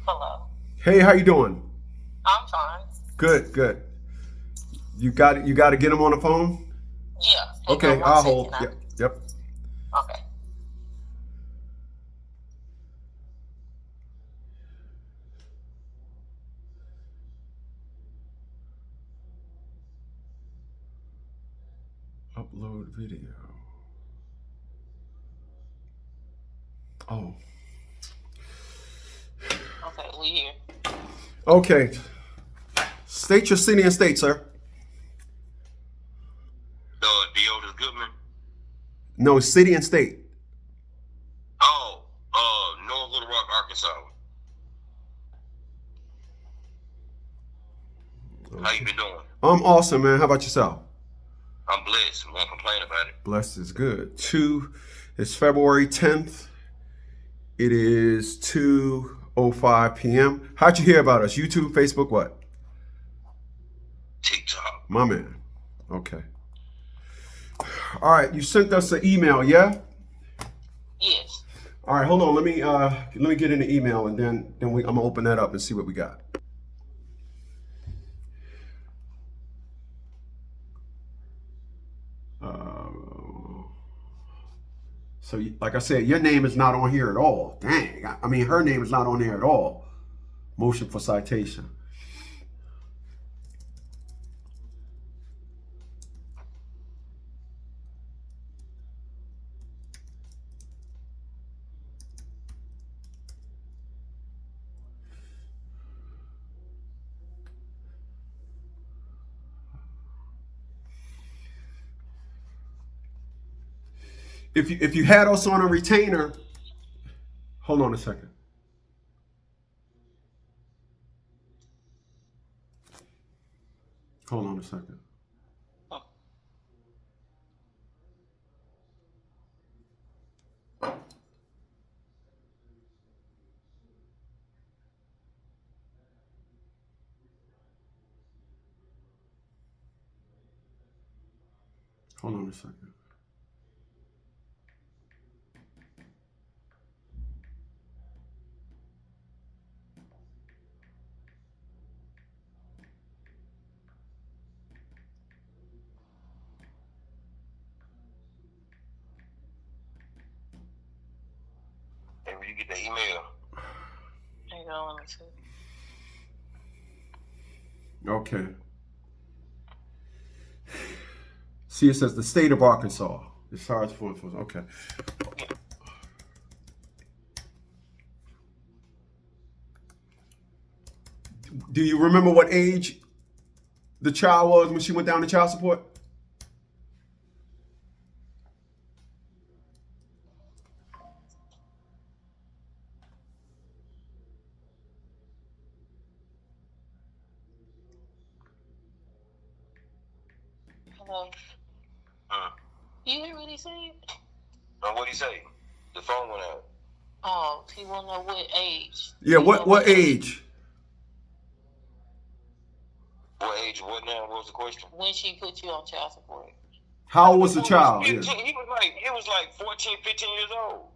Hello. Hey, how you doing? I'm fine. Good, good. You got to get him on the phone? Yeah. Hang on Okay, one I'll second. hold. Yep, yep. Okay. Upload video. Oh, Okay, we here. okay. State your city and state, sir. Deodorant Goodman. No, city and state. Oh, North Little Rock, Arkansas. How you Okay. been doing? I'm awesome, man. How about yourself? I'm blessed. Won't complain about it. Blessed is good. It's February 10th. It is 2:05 p.m. How'd you hear about us? YouTube, Facebook, what? TikTok. My man. Okay. All right, you sent us an email, yeah? Yes. All right, hold on. Let me get in the email and then I'm gonna open that up and see what we got. Uh, like I said, your name is not on here at all. Dang. I mean, her name is not on there at all. Motion for citation. If you had us on a retainer, hold on a second. Hold on a second. Hold on a second. Hey, when you get the email, Hang on. Let me see. Okay. See, it says the state of Arkansas. It's hard for enforcement. Okay. Do you remember what age the child was when she went down to child support? Hello. huh? You hear what he said? What'd he say? The phone went out. Oh, he wanna know what age. Yeah, You know what age? What age? What now? What was the question? when she put you on child support. How old was the Before he was child? 15, Yeah. he was like 14, 15 years old.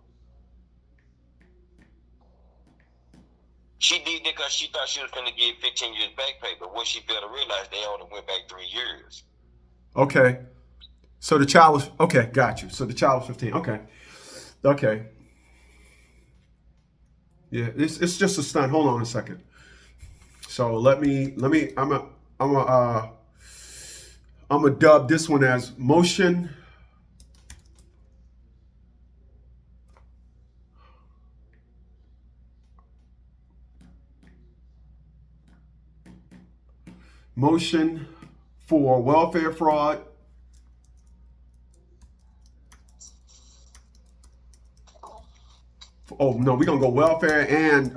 She did that because she thought she was going to get 15 years back pay, but what she failed to realize, they only went back 3 years. Okay. So the child was okay. Got you. So the child was 15. Okay. Okay. Yeah. It's just a stunt. Hold on a second. So let me. I'm a dub this one as motion for welfare fraud. Oh no, we're gonna go welfare and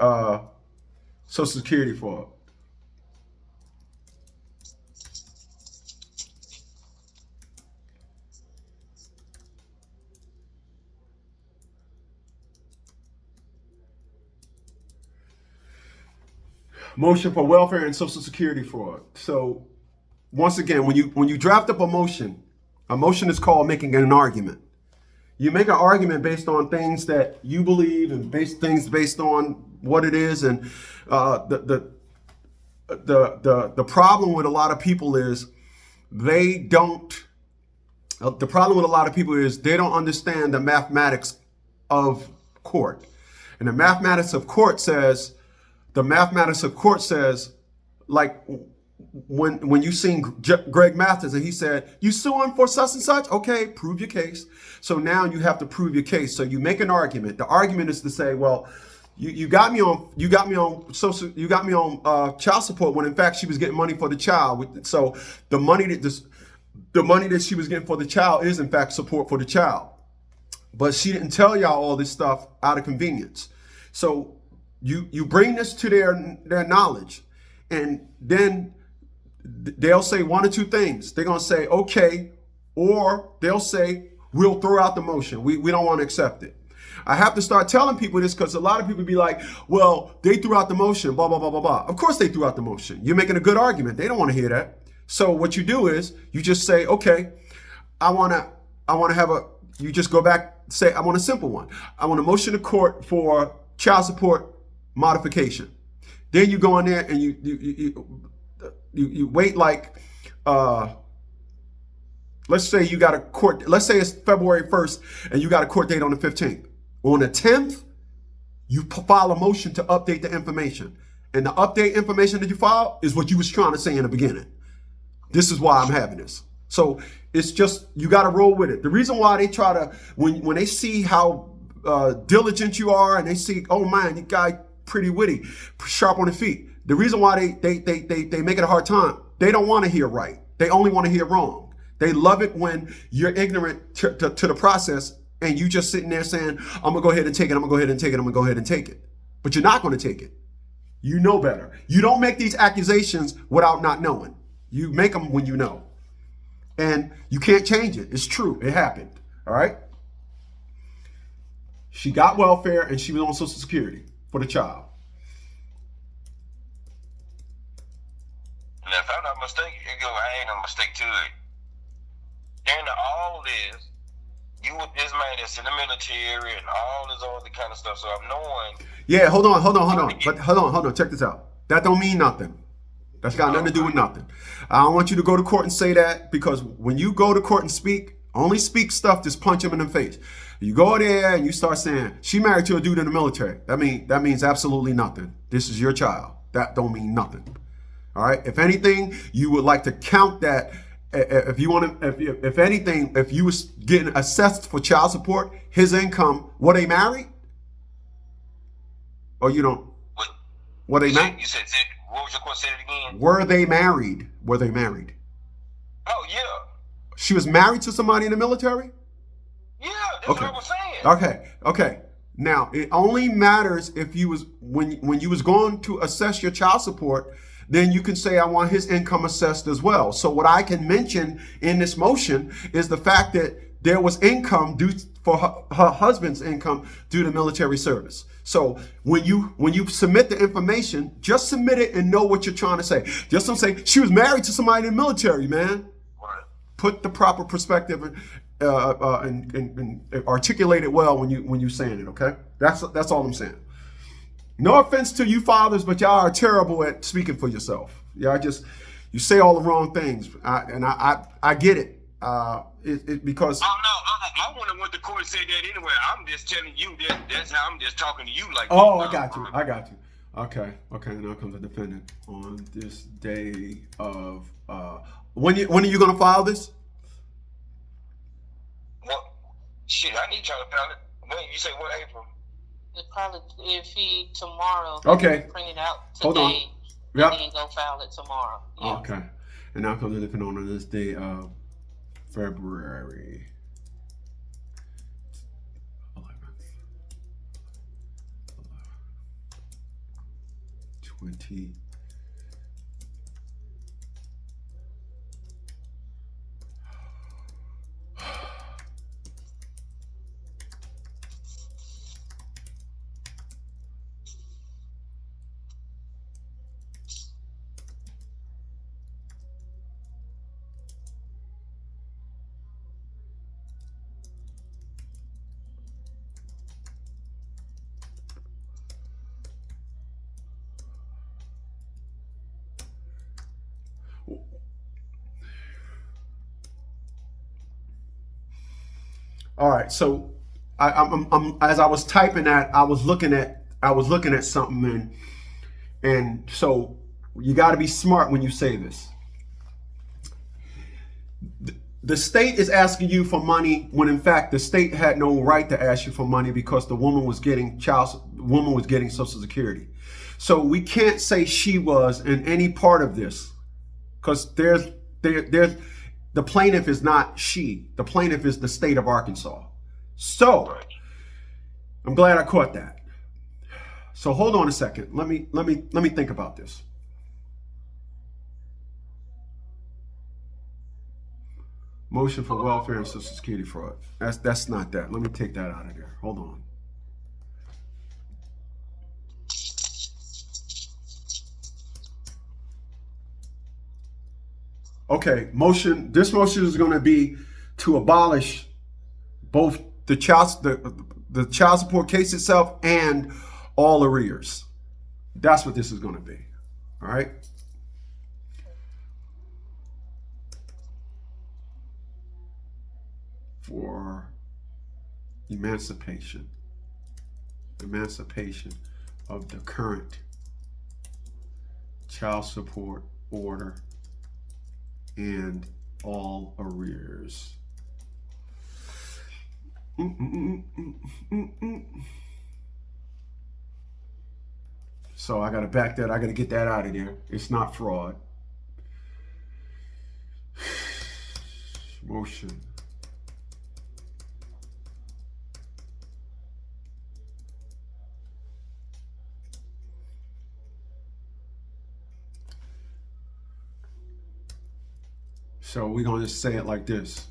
Social Security fraud. Motion for welfare and Social Security fraud. So once again, when you draft up a motion is called making an argument. You make an argument based on things that you believe and things based on what it is. And the problem with a lot of people is they don't. The problem with a lot of people is they don't understand the mathematics of court. And the mathematics of court says, like when you seen Greg Mathers and he said, you suing for such and such? Okay, prove your case. So now you have to prove your case. So you make an argument. The argument is to say, well, you got me on child support when in fact she was getting money for the child. So the money that she was getting for the child is in fact support for the child. But she didn't tell y'all all this stuff out of convenience. So you bring this to their knowledge, and then they'll say one or two things. They're gonna say okay, or they'll say we'll throw out the motion. We don't want to accept it. I have to start telling people this because a lot of people be like, well, they threw out the motion, blah, blah, blah, blah, blah. Of course they threw out the motion. You're making a good argument. They don't want to hear that. So what you do is you just say, okay, you just go back, say, I want a simple one. I want a motion to court for child support modification. Then you go in there and you wait like, let's say you got a court, let's say it's February 1st and you got a court date on the 15th. On the 10th, you file a motion to update the information. And the update information that you file is what you was trying to say in the beginning. This is why I'm having this. So it's just, you got to roll with it. The reason why they try to, when they see how diligent you are and they see, oh man, you guy pretty witty, sharp on his feet. The reason why they make it a hard time, they don't want to hear right. They only want to hear wrong. They love it when you're ignorant to the process and you just sitting there saying, I'm going to go ahead and take it, I'm going to go ahead and take it, I'm going to go ahead and take it. But you're not going to take it. You know better. You don't make these accusations without not knowing. You make them when you know. And you can't change it. It's true. It happened. All right? She got welfare and she was on Social Security for the child. Now, if I'm not mistaken, I ain't no mistake to it. During all this, you with this man that's in the military and all this other kind of stuff. So I'm knowing. Yeah, hold on. But hold on. Check this out. That don't mean nothing. That's got nothing to do with nothing. I don't want you to go to court and say that, because when you go to court and speak, only speak stuff, just punch him in the face. You go there and you start saying, she married to a dude in the military. That means absolutely nothing. This is your child. That don't mean nothing. All right. If anything, you would like to count that. If you want to, if anything, if you was getting assessed for child support, his income, were they married? Or you don't? What? Were they married? You said, what was your question? Say it again. Were they married? Were they married? Oh, yeah. She was married to somebody in the military? Yeah, that's what I was saying. Okay. Now, it only matters if you was, when you was going to assess your child support, then you can say, I want his income assessed as well. So what I can mention in this motion is the fact that there was income due for her husband's income due to military service. So when you submit the information, just submit it and know what you're trying to say. Just don't say, she was married to somebody in the military, man. Right. Put the proper perspective and articulate it well when you saying it, okay? That's all I'm saying. No offense to you fathers, but y'all are terrible at speaking for yourself. You say all the wrong things, I get it. Because I wouldn't have went to court and said that anyway. I'm just telling you that's how I'm just talking to you like. Oh, I got you. Okay. Now comes the defendant on this day of when are you gonna file this? What? Shit, I need to try to file it. When you say what, April? If he tomorrow. Okay. Print it out today. Hold on. Yep. And then go file it tomorrow. Yeah. Okay. And now comes the defendant on this day of February 20. All right, so I'm as I was typing that, I was looking at something, and so you got to be smart when you say this. The state is asking you for money when in fact the state had no right to ask you for money because the woman was getting Social Security. So we can't say she was in any part of this because there's the plaintiff is not she. The plaintiff is the state of Arkansas. So I'm glad I caught that. So hold on a second. Let me think about this. Motion for welfare and Social Security fraud. That's not that. Let me take that out of there. Hold on. Okay, motion. This motion is going to be to abolish both the child support case itself and all arrears. That's what this is going to be. All right. For emancipation of the current child support order and all arrears. So I got to back that. I got to get that out of there. It's not fraud. Motion. So we're going to just say it like this.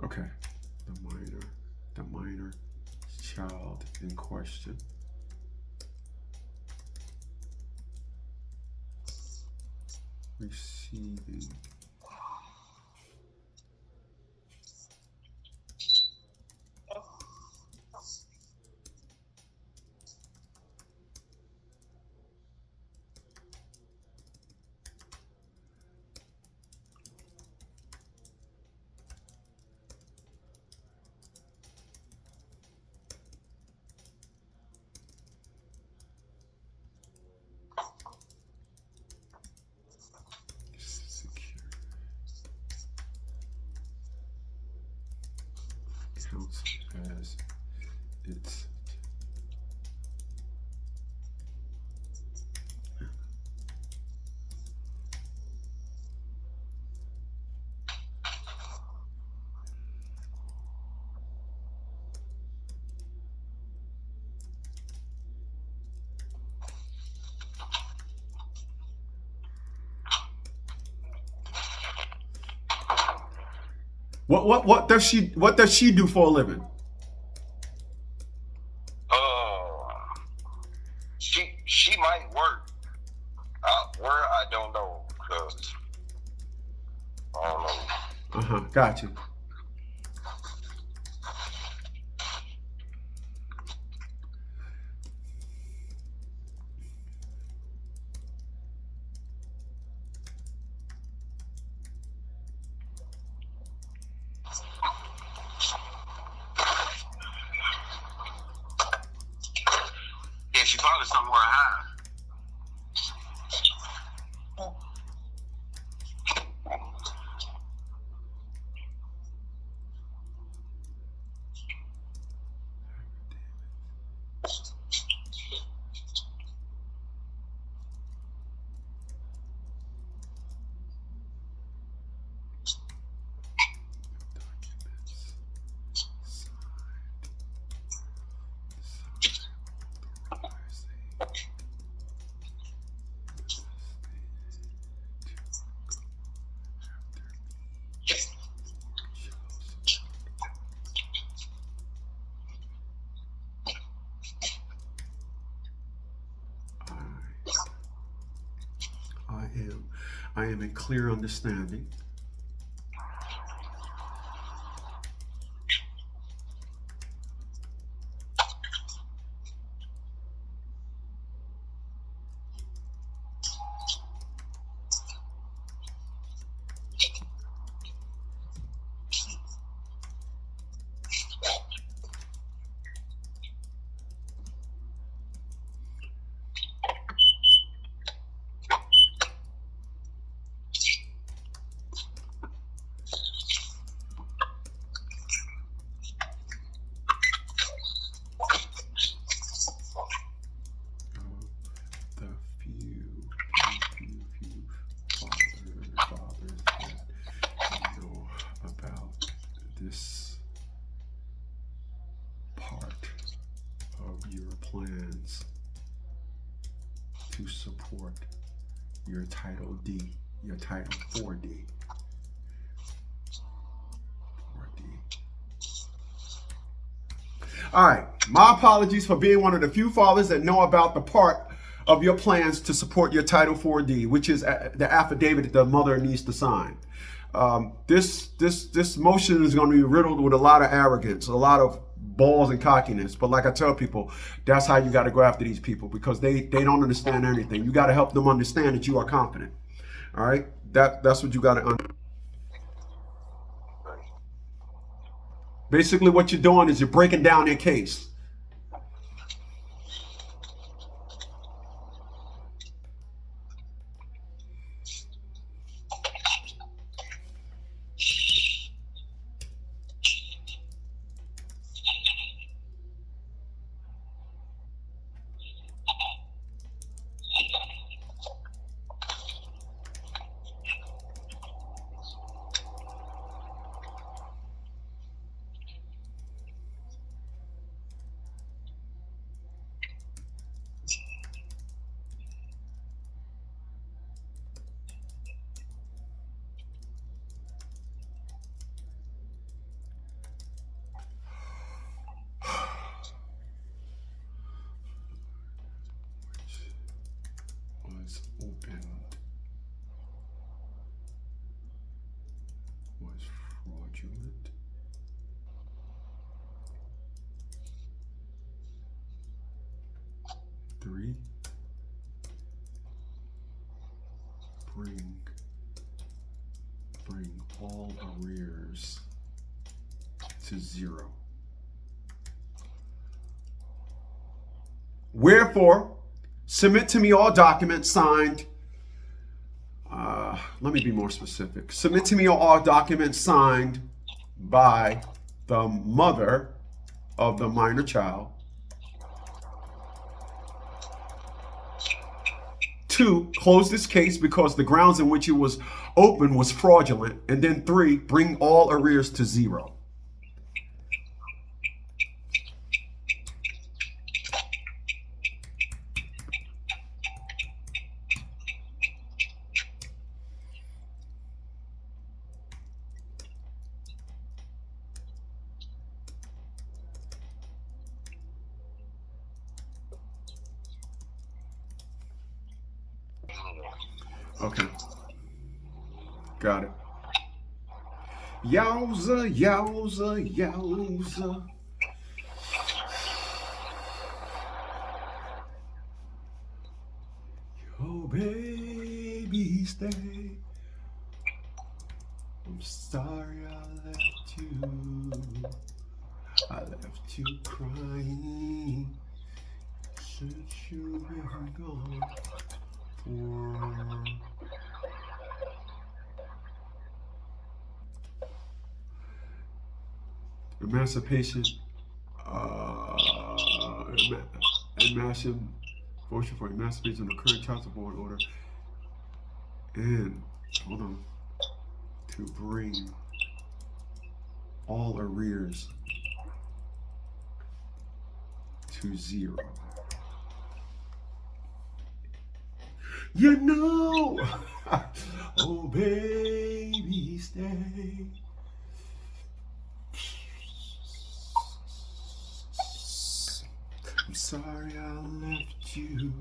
Okay. The minor child in question receiving counts as its What does she do for a living? She might work where I don't know because I don't know. Got you. Yeah, she probably somewhere high. I am in clear understanding this part of your plans to support your Title D, your Title 4D. 4D. All right, my apologies for being one of the few fathers that know about the part of your plans to support your Title 4D, which is the affidavit that the mother needs to sign. This motion is going to be riddled with a lot of arrogance, a lot of balls and cockiness. But like I tell people, that's how you got to go after these people, because they don't understand anything. You got to help them understand that you are confident. All right, that's what you got to understand. Basically, what you're doing is you're breaking down their case. Was opened, was fraudulent, three, bring all arrears to 0. Wherefore, submit to me all documents signed. Let me be more specific. Submit to me all documents signed by the mother of the minor child. 2, close this case because the grounds in which it was opened was fraudulent. And then 3, bring all arrears to 0. Okay. Got it. Yowza, yowza, yowza. Oh, baby, stay. I'm sorry I left you. I left you crying since you've been gone. Emancipation, motion for emancipation of the current child support order, and to bring all arrears to 0. You know, oh baby, stay. I'm sorry I left you.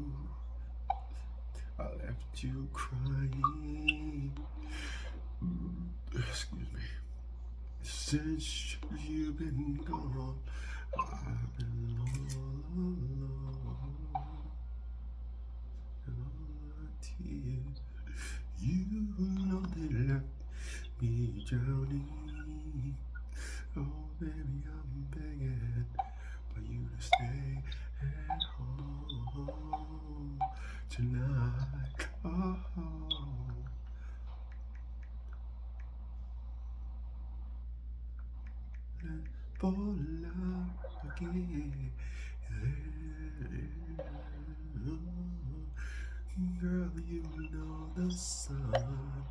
I left you crying. Excuse me. Since you've been gone, I've been all alone. You know they left me drowning. Oh baby, I'm begging for you to stay at home tonight. Oh, for love again. Girl, you know the sun.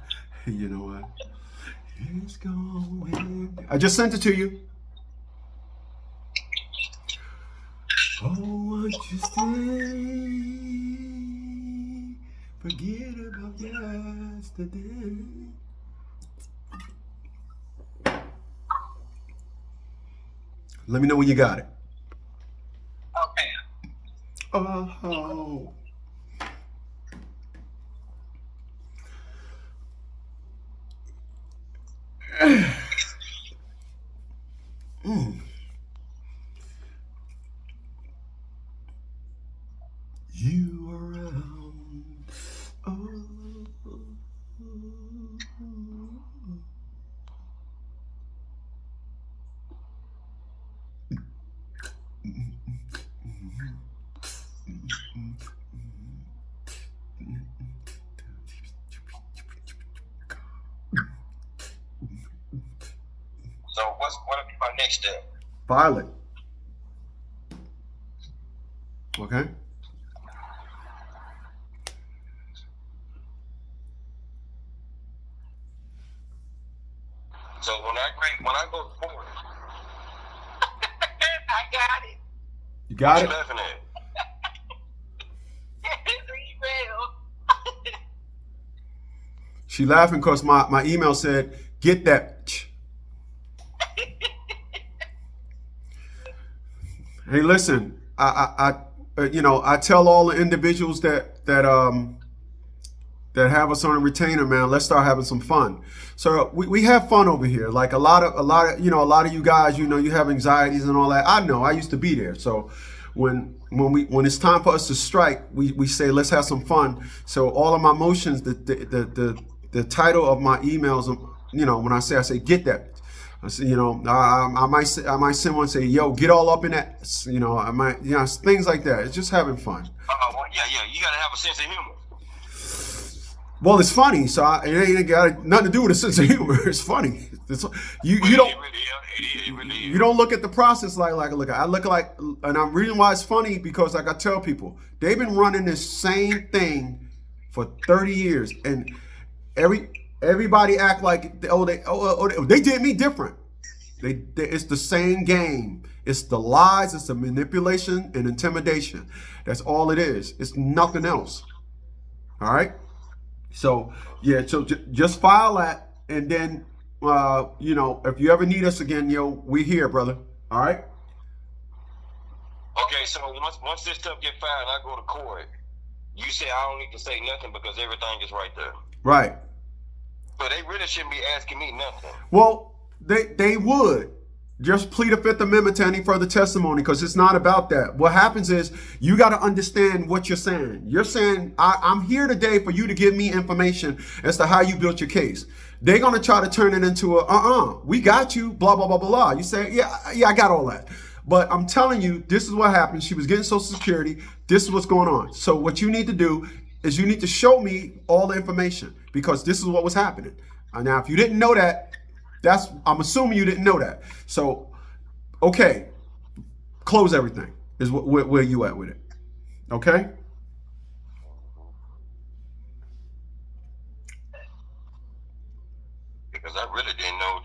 You know what? It's going I just sent it to you. Oh, won't you stay? Forget about yesterday. Let me know when you got it. Okay. Oh. You around. Oh. So what'll be my next step? File it. Okay. So when I go to court, I got it. You got what it? you laughing at? Email. She laughing because my email said, get that. Hey, listen, I tell all the individuals that have us on a retainer, man, let's start having some fun. So we have fun over here. Like a lot of you guys, you have anxieties and all that. I know, I used to be there. So when it's time for us to strike, we say, let's have some fun. So all of my motions, the title of my emails, when I say get that. I say, I might send one and say, yo, get all up in that, I might, things like that. It's just having fun. Well, yeah, you gotta have a sense of humor. Well, it's funny, so it ain't got nothing to do with a sense of humor. It's funny. You don't look at the process like look. I look like, and I'm reason why it's funny because like I tell people, they've been running this same thing for 30 years, and everybody act like they did me different. It's the same game. It's the lies. It's the manipulation and intimidation. That's all it is. It's nothing else. All right. So yeah. So just file that, and then if you ever need us again, we're here, brother. All right. Okay. So once this stuff get filed, I go to court. You say I don't need to say nothing because everything is right there. Right. But they really shouldn't be asking me nothing. Well, they would. Just plead a Fifth Amendment to any further testimony because it's not about that. What happens is you got to understand what you're saying. You're saying, I'm here today for you to give me information as to how you built your case. They're going to try to turn it into we got you, blah, blah, blah, blah. You say, yeah, I got all that. But I'm telling you, this is what happened. She was getting Social Security. This is what's going on. So what you need to do is you need to show me all the information because this is what was happening. Now, if you didn't know that, I'm assuming you didn't know that. So, okay, close everything is where you at with it. Okay? Because I really didn't know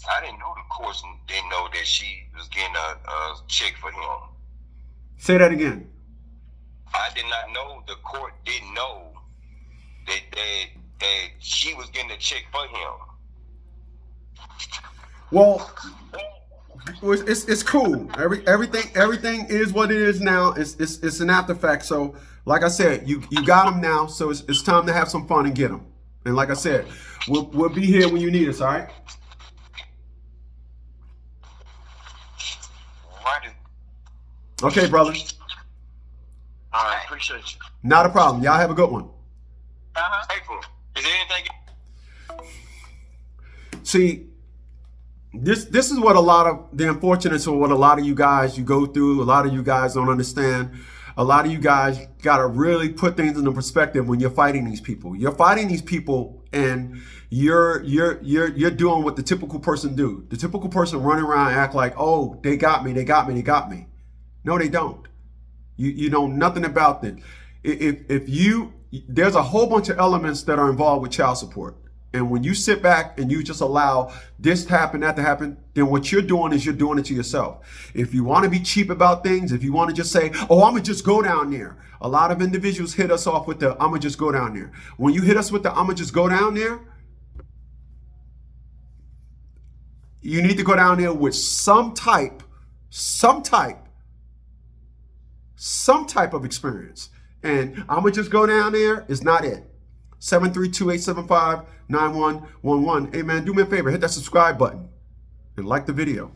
I didn't know the courts didn't know that she was getting a check for him. Say that again. I did not know the court didn't know that she was getting a check for him. Well, it's cool. Everything is what it is now. It's an after fact. So, like I said, you got them now. So it's time to have some fun and get them. And like I said, we'll be here when you need us. All right. Righty. Okay, brother. All right. Appreciate you. Not a problem. Y'all have a good one. April, is there anything? See, this is what a lot of the unfortunates or what a lot of you guys you go through. A lot of you guys don't understand. A lot of you guys got to really put things into perspective when you're fighting these people. You're fighting these people and you're doing what the typical person do. The typical person running around and act like, oh, they got me. No, they don't. You know nothing about this. There's a whole bunch of elements that are involved with child support. And when you sit back and you just allow this to happen, that to happen, then what you're doing is you're doing it to yourself. If you want to be cheap about things, if you want to just say, oh, I'm going to just go down there. A lot of individuals hit us off with the, I'm going to just go down there. When you hit us with the, I'm going to just go down there, you need to go down there with some type of experience. And I'm going to just go down there is not it. 732-875-9111. Hey man, do me a favor, hit that subscribe button and like the video.